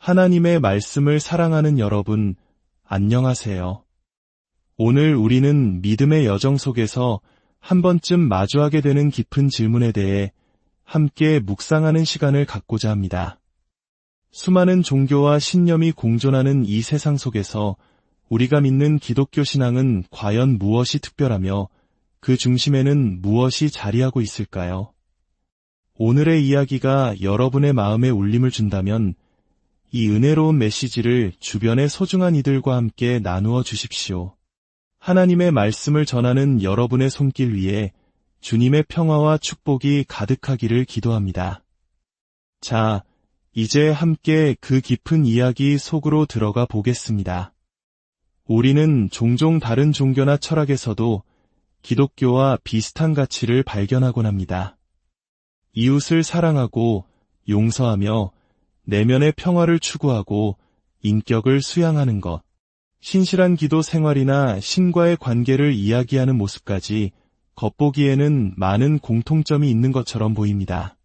하나님의 말씀을 사랑하는 여러분, 안녕하세요. 오늘 우리는 믿음의 여정 속에서 한 번쯤 마주하게 되는 깊은 질문에 대해 함께 묵상하는 시간을 갖고자 합니다. 수많은 종교와 신념이 공존하는 이 세상 속에서 우리가 믿는 기독교 신앙은 과연 무엇이 특별하며 그 중심에는 무엇이 자리하고 있을까요? 오늘의 이야기가 여러분의 마음에 울림을 준다면 이 은혜로운 메시지를 주변의 소중한 이들과 함께 나누어 주십시오. 하나님의 말씀을 전하는 여러분의 손길 위에 주님의 평화와 축복이 가득하기를 기도합니다. 자, 이제 함께 그 깊은 이야기 속으로 들어가 보겠습니다. 우리는 종종 다른 종교나 철학에서도 기독교와 비슷한 가치를 발견하곤 합니다. 이웃을 사랑하고 용서하며 내면의 평화를 추구하고 인격을 수양하는 것, 신실한 기도 생활이나 신과의 관계를 이야기하는 모습까지 겉보기에는 많은 공통점이 있는 것처럼 보입니다.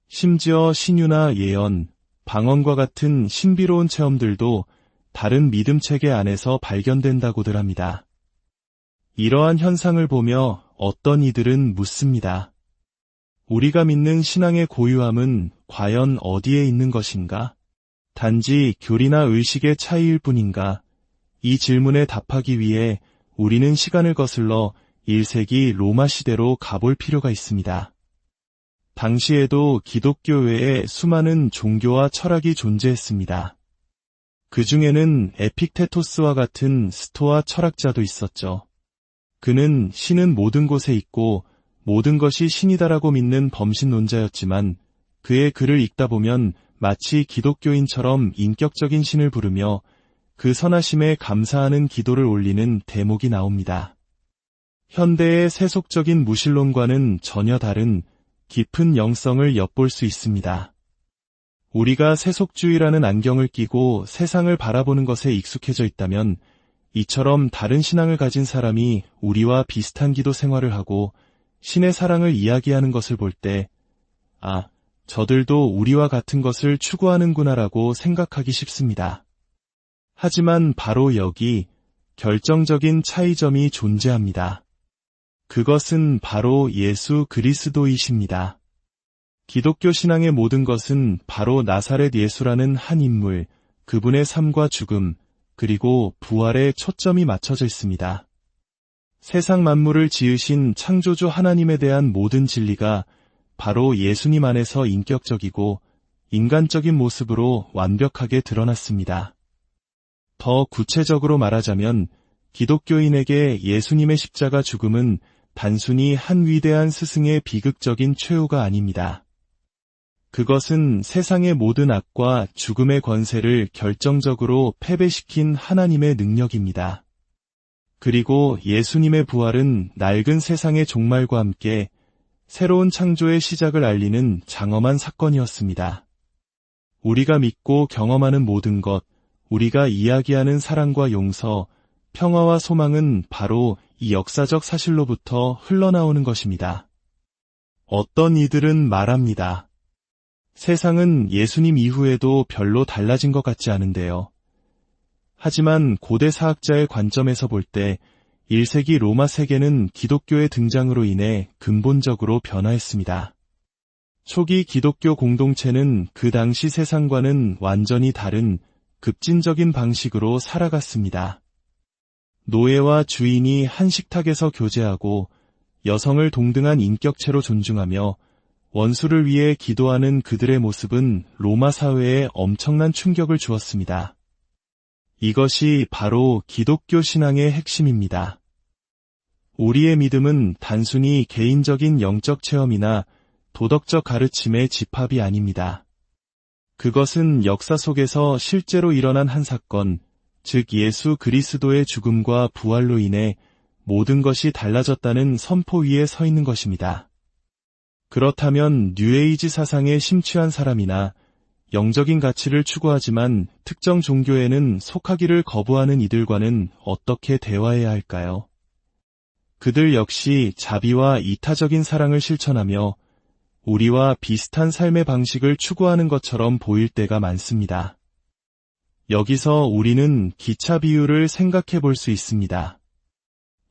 심지어 신유나 예언, 방언과 같은 신비로운 체험들도 다른 믿음 체계 안에서 발견된다고들 합니다. 이러한 현상을 보며 어떤 이들은 묻습니다. 우리가 믿는 신앙의 고유함은 과연 어디에 있는 것인가? 단지 교리나 의식의 차이일 뿐인가? 이 질문에 답하기 위해 우리는 시간을 거슬러 1세기 로마 시대로 가볼 필요가 있습니다. 당시에도 기독교 외에 수많은 종교와 철학이 존재했습니다. 그 중에는 에픽테토스와 같은 스토아 철학자도 있었죠. 그는 신은 모든 곳에 있고 모든 것이 신이다라고 믿는 범신론자였지만 그의 글을 읽다 보면 마치 기독교인처럼 인격적인 신을 부르며 그 선하심에 감사하는 기도를 올리는 대목이 나옵니다. 현대의 세속적인 무신론과는 전혀 다른 깊은 영성을 엿볼 수 있습니다. 우리가 세속주의라는 안경을 끼고 세상을 바라보는 것에 익숙해져 있다면 이처럼 다른 신앙을 가진 사람이 우리와 비슷한 기도 생활을 하고 신의 사랑을 이야기하는 것을 볼 때, 저들도 우리와 같은 것을 추구하는구나라고 생각하기 쉽습니다. 하지만 바로 여기 결정적인 차이점이 존재합니다. 그것은 바로 예수 그리스도이십니다. 기독교 신앙의 모든 것은 바로 나사렛 예수라는 한 인물, 그분의 삶과 죽음, 그리고 부활에 초점이 맞춰져 있습니다. 세상 만물을 지으신 창조주 하나님에 대한 모든 진리가 바로 예수님 안에서 인격적이고 인간적인 모습으로 완벽하게 드러났습니다. 더 구체적으로 말하자면 기독교인에게 예수님의 십자가 죽음은 단순히 한 위대한 스승의 비극적인 최후가 아닙니다. 그것은 세상의 모든 악과 죽음의 권세를 결정적으로 패배시킨 하나님의 능력입니다. 그리고 예수님의 부활은 낡은 세상의 종말과 함께 새로운 창조의 시작을 알리는 장엄한 사건이었습니다. 우리가 믿고 경험하는 모든 것, 우리가 이야기하는 사랑과 용서, 평화와 소망은 바로 이 역사적 사실로부터 흘러나오는 것입니다. 어떤 이들은 말합니다. 세상은 예수님 이후에도 별로 달라진 것 같지 않은데요. 하지만 고대 사학자의 관점에서 볼 때 1세기 로마 세계는 기독교의 등장으로 인해 근본적으로 변화했습니다. 초기 기독교 공동체는 그 당시 세상과는 완전히 다른 급진적인 방식으로 살아갔습니다. 노예와 주인이 한 식탁에서 교제하고 여성을 동등한 인격체로 존중하며 원수를 위해 기도하는 그들의 모습은 로마 사회에 엄청난 충격을 주었습니다. 이것이 바로 기독교 신앙의 핵심입니다. 우리의 믿음은 단순히 개인적인 영적 체험이나 도덕적 가르침의 집합이 아닙니다. 그것은 역사 속에서 실제로 일어난 한 사건, 즉 예수 그리스도의 죽음과 부활로 인해 모든 것이 달라졌다는 선포 위에 서 있는 것입니다. 그렇다면 뉴에이지 사상에 심취한 사람이나 영적인 가치를 추구하지만 특정 종교에는 속하기를 거부하는 이들과는 어떻게 대화해야 할까요? 그들 역시 자비와 이타적인 사랑을 실천하며 우리와 비슷한 삶의 방식을 추구하는 것처럼 보일 때가 많습니다. 여기서 우리는 기차 비유를 생각해 볼 수 있습니다.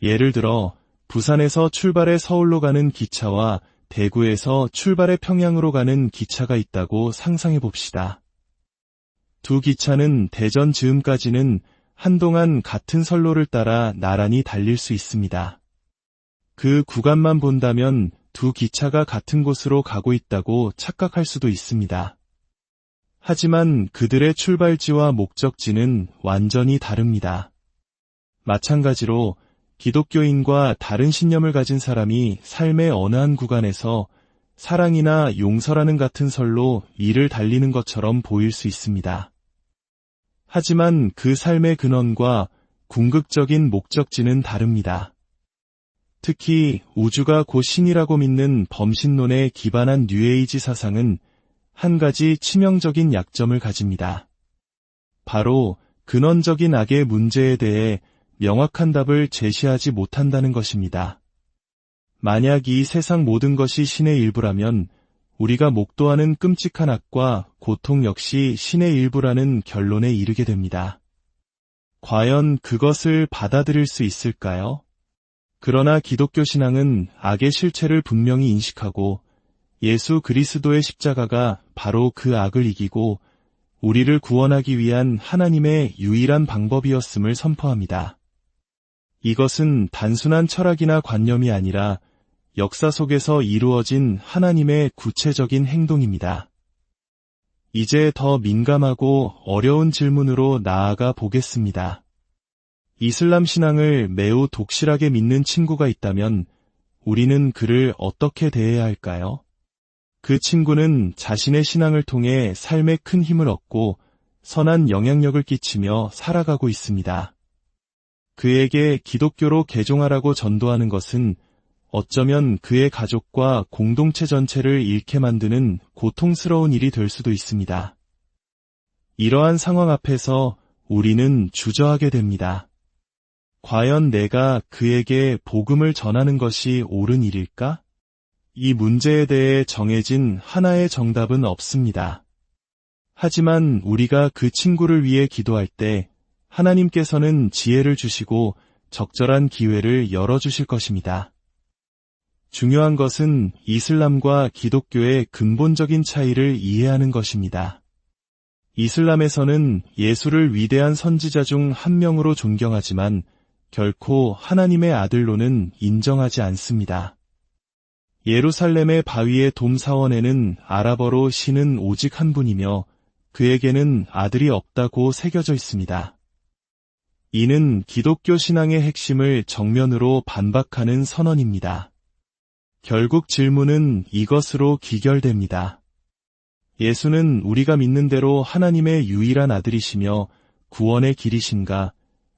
예를 들어 부산에서 출발해 서울로 가는 기차와 대구에서 출발해 평양으로 가는 기차가 있다고 상상해 봅시다. 두 기차는 대전 즈음까지는 한동안 같은 선로를 따라 나란히 달릴 수 있습니다. 그 구간만 본다면 두 기차가 같은 곳으로 가고 있다고 착각할 수도 있습니다. 하지만 그들의 출발지와 목적지는 완전히 다릅니다. 마찬가지로 기독교인과 다른 신념을 가진 사람이 삶의 어느 한 구간에서 사랑이나 용서라는 같은 설로 이를 달리는 것처럼 보일 수 있습니다. 하지만 그 삶의 근원과 궁극적인 목적지는 다릅니다. 특히 우주가 곧 신이라고 믿는 범신론에 기반한 뉴에이지 사상은 한 가지 치명적인 약점을 가집니다. 바로 근원적인 악의 문제에 대해 명확한 답을 제시하지 못한다는 것입니다. 만약 이 세상 모든 것이 신의 일부라면 우리가 목도하는 끔찍한 악과 고통 역시 신의 일부라는 결론에 이르게 됩니다. 과연 그것을 받아들일 수 있을까요? 그러나 기독교 신앙은 악의 실체를 분명히 인식하고 예수 그리스도의 십자가가 바로 그 악을 이기고 우리를 구원하기 위한 하나님의 유일한 방법이었음을 선포합니다. 이것은 단순한 철학이나 관념이 아니라 역사 속에서 이루어진 하나님의 구체적인 행동입니다. 이제 더 민감하고 어려운 질문으로 나아가 보겠습니다. 이슬람 신앙을 매우 독실하게 믿는 친구가 있다면 우리는 그를 어떻게 대해야 할까요? 그 친구는 자신의 신앙을 통해 삶에 큰 힘을 얻고 선한 영향력을 끼치며 살아가고 있습니다. 그에게 기독교로 개종하라고 전도하는 것은 어쩌면 그의 가족과 공동체 전체를 잃게 만드는 고통스러운 일이 될 수도 있습니다. 이러한 상황 앞에서 우리는 주저하게 됩니다. 과연 내가 그에게 복음을 전하는 것이 옳은 일일까? 이 문제에 대해 정해진 하나의 정답은 없습니다. 하지만 우리가 그 친구를 위해 기도할 때 하나님께서는 지혜를 주시고 적절한 기회를 열어주실 것입니다. 중요한 것은 이슬람과 기독교의 근본적인 차이를 이해하는 것입니다. 이슬람에서는 예수를 위대한 선지자 중 한 명으로 존경하지만 결코 하나님의 아들로는 인정하지 않습니다. 예루살렘의 바위의 돔 사원에는 아랍어로 신은 오직 한 분이며 그에게는 아들이 없다고 새겨져 있습니다. 이는 기독교 신앙의 핵심을 정면으로 반박하는 선언입니다. 결국 질문은 이것으로 귀결됩니다. 예수는 우리가 믿는 대로 하나님의 유일한 아들이시며 구원의 길이신가?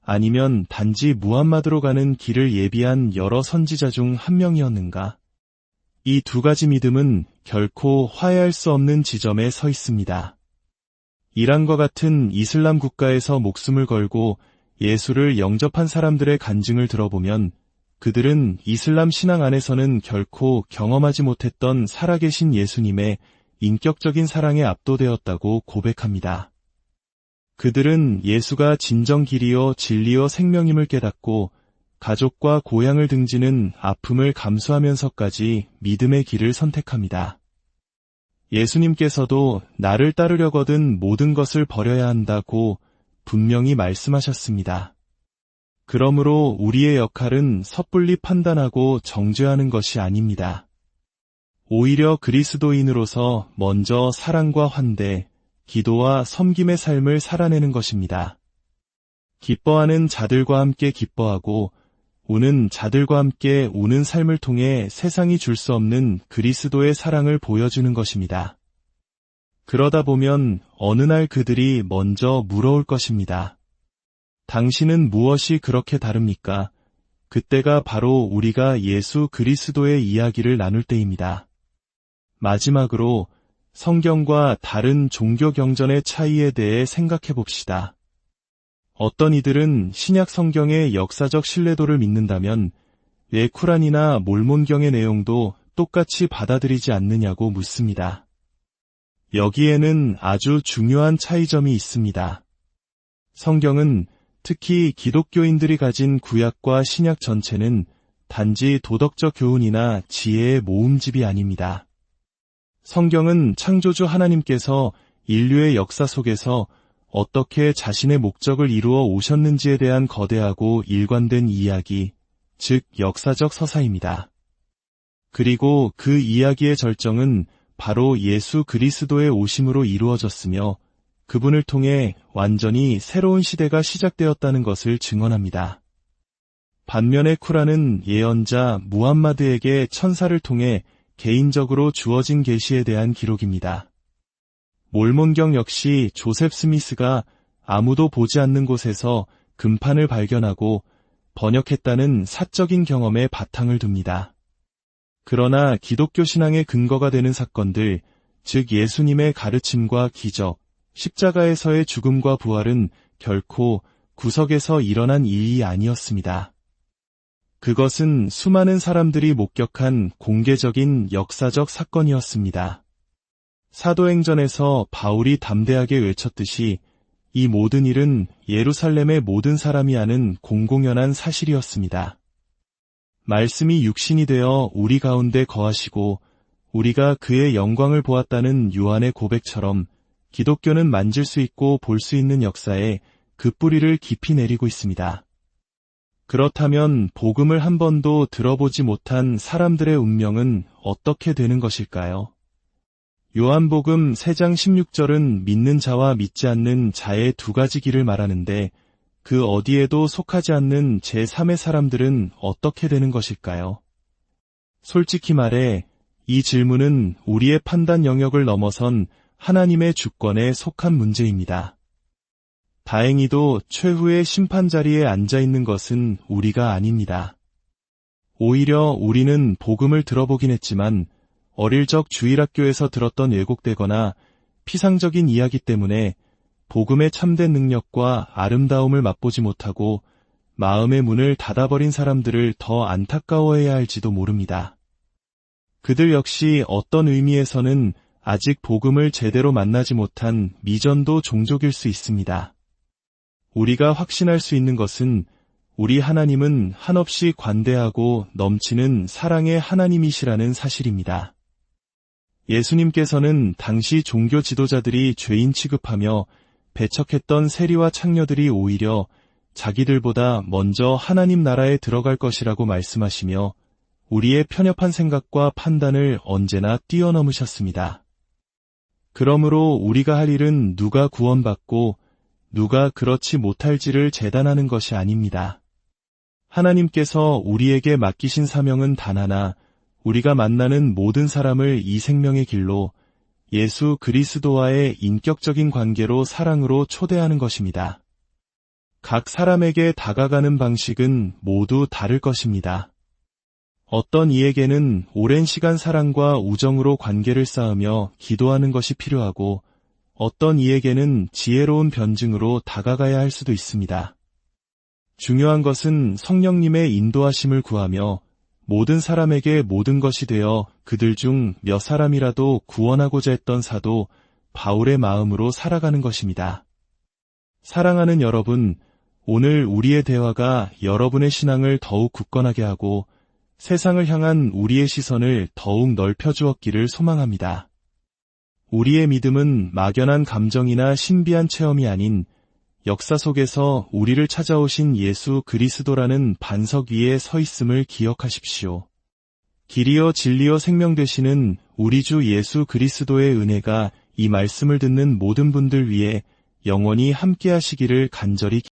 아니면 단지 무함마드로 가는 길을 예비한 여러 선지자 중 한 명이었는가? 이 두 가지 믿음은 결코 화해할 수 없는 지점에 서 있습니다. 이란과 같은 이슬람 국가에서 목숨을 걸고 예수를 영접한 사람들의 간증을 들어보면 그들은 이슬람 신앙 안에서는 결코 경험하지 못했던 살아계신 예수님의 인격적인 사랑에 압도되었다고 고백합니다. 그들은 예수가 진정 길이요 진리요 생명임을 깨닫고 가족과 고향을 등지는 아픔을 감수하면서까지 믿음의 길을 선택합니다. 예수님께서도 나를 따르려거든 모든 것을 버려야 한다고 분명히 말씀하셨습니다. 그러므로 우리의 역할은 섣불리 판단하고 정죄하는 것이 아닙니다. 오히려 그리스도인으로서 먼저 사랑과 환대, 기도와 섬김의 삶을 살아내는 것입니다. 기뻐하는 자들과 함께 기뻐하고 우는 자들과 함께 우는 삶을 통해 세상이 줄 수 없는 그리스도의 사랑을 보여주는 것입니다. 그러다 보면 어느 날 그들이 먼저 물어올 것입니다. 당신은 무엇이 그렇게 다릅니까? 그때가 바로 우리가 예수 그리스도의 이야기를 나눌 때입니다. 마지막으로 성경과 다른 종교 경전의 차이에 대해 생각해 봅시다. 어떤 이들은 신약 성경의 역사적 신뢰도를 믿는다면 왜 쿠란이나 몰몬경의 내용도 똑같이 받아들이지 않느냐고 묻습니다. 여기에는 아주 중요한 차이점이 있습니다. 성경은 특히 기독교인들이 가진 구약과 신약 전체는 단지 도덕적 교훈이나 지혜의 모음집이 아닙니다. 성경은 창조주 하나님께서 인류의 역사 속에서 어떻게 자신의 목적을 이루어 오셨는지에 대한 거대하고 일관된 이야기, 즉 역사적 서사입니다. 그리고 그 이야기의 절정은 바로 예수 그리스도의 오심으로 이루어졌으며 그분을 통해 완전히 새로운 시대가 시작되었다는 것을 증언합니다. 반면에 쿠란은 예언자 무함마드에게 천사를 통해 개인적으로 주어진 계시에 대한 기록입니다. 몰몬경 역시 조셉 스미스가 아무도 보지 않는 곳에서 금판을 발견하고 번역했다는 사적인 경험에 바탕을 둡니다. 그러나 기독교 신앙의 근거가 되는 사건들, 즉 예수님의 가르침과 기적, 십자가에서의 죽음과 부활은 결코 구석에서 일어난 일이 아니었습니다. 그것은 수많은 사람들이 목격한 공개적인 역사적 사건이었습니다. 사도행전에서 바울이 담대하게 외쳤듯이 이 모든 일은 예루살렘의 모든 사람이 아는 공공연한 사실이었습니다. 말씀이 육신이 되어 우리 가운데 거하시고 우리가 그의 영광을 보았다는 요한의 고백처럼 기독교는 만질 수 있고 볼 수 있는 역사에 그 뿌리를 깊이 내리고 있습니다. 그렇다면 복음을 한 번도 들어보지 못한 사람들의 운명은 어떻게 되는 것일까요? 요한복음 3장 16절은 믿는 자와 믿지 않는 자의 두 가지 길을 말하는데 그 어디에도 속하지 않는 제3의 사람들은 어떻게 되는 것일까요? 솔직히 말해 이 질문은 우리의 판단 영역을 넘어선 하나님의 주권에 속한 문제입니다. 다행히도 최후의 심판 자리에 앉아 있는 것은 우리가 아닙니다. 오히려 우리는 복음을 들어보긴 했지만 어릴 적 주일학교에서 들었던 왜곡되거나 피상적인 이야기 때문에 복음의 참된 능력과 아름다움을 맛보지 못하고 마음의 문을 닫아버린 사람들을 더 안타까워해야 할지도 모릅니다. 그들 역시 어떤 의미에서는 아직 복음을 제대로 만나지 못한 미전도 종족일 수 있습니다. 우리가 확신할 수 있는 것은 우리 하나님은 한없이 관대하고 넘치는 사랑의 하나님이시라는 사실입니다. 예수님께서는 당시 종교 지도자들이 죄인 취급하며 배척했던 세리와 창녀들이 오히려 자기들보다 먼저 하나님 나라에 들어갈 것이라고 말씀하시며 우리의 편협한 생각과 판단을 언제나 뛰어넘으셨습니다. 그러므로 우리가 할 일은 누가 구원받고 누가 그렇지 못할지를 재단하는 것이 아닙니다. 하나님께서 우리에게 맡기신 사명은 단 하나, 우리가 만나는 모든 사람을 이 생명의 길로 예수 그리스도와의 인격적인 관계로 사랑으로 초대하는 것입니다. 각 사람에게 다가가는 방식은 모두 다를 것입니다. 어떤 이에게는 오랜 시간 사랑과 우정으로 관계를 쌓으며 기도하는 것이 필요하고 어떤 이에게는 지혜로운 변증으로 다가가야 할 수도 있습니다. 중요한 것은 성령님의 인도하심을 구하며 모든 사람에게 모든 것이 되어 그들 중 몇 사람이라도 구원하고자 했던 사도 바울의 마음으로 살아가는 것입니다. 사랑하는 여러분, 오늘 우리의 대화가 여러분의 신앙을 더욱 굳건하게 하고 세상을 향한 우리의 시선을 더욱 넓혀주었기를 소망합니다. 우리의 믿음은 막연한 감정이나 신비한 체험이 아닌 역사 속에서 우리를 찾아오신 예수 그리스도라는 반석 위에 서 있음을 기억하십시오. 길이요 진리요 생명 되시는 우리 주 예수 그리스도의 은혜가 이 말씀을 듣는 모든 분들 위해 영원히 함께 하시기를 간절히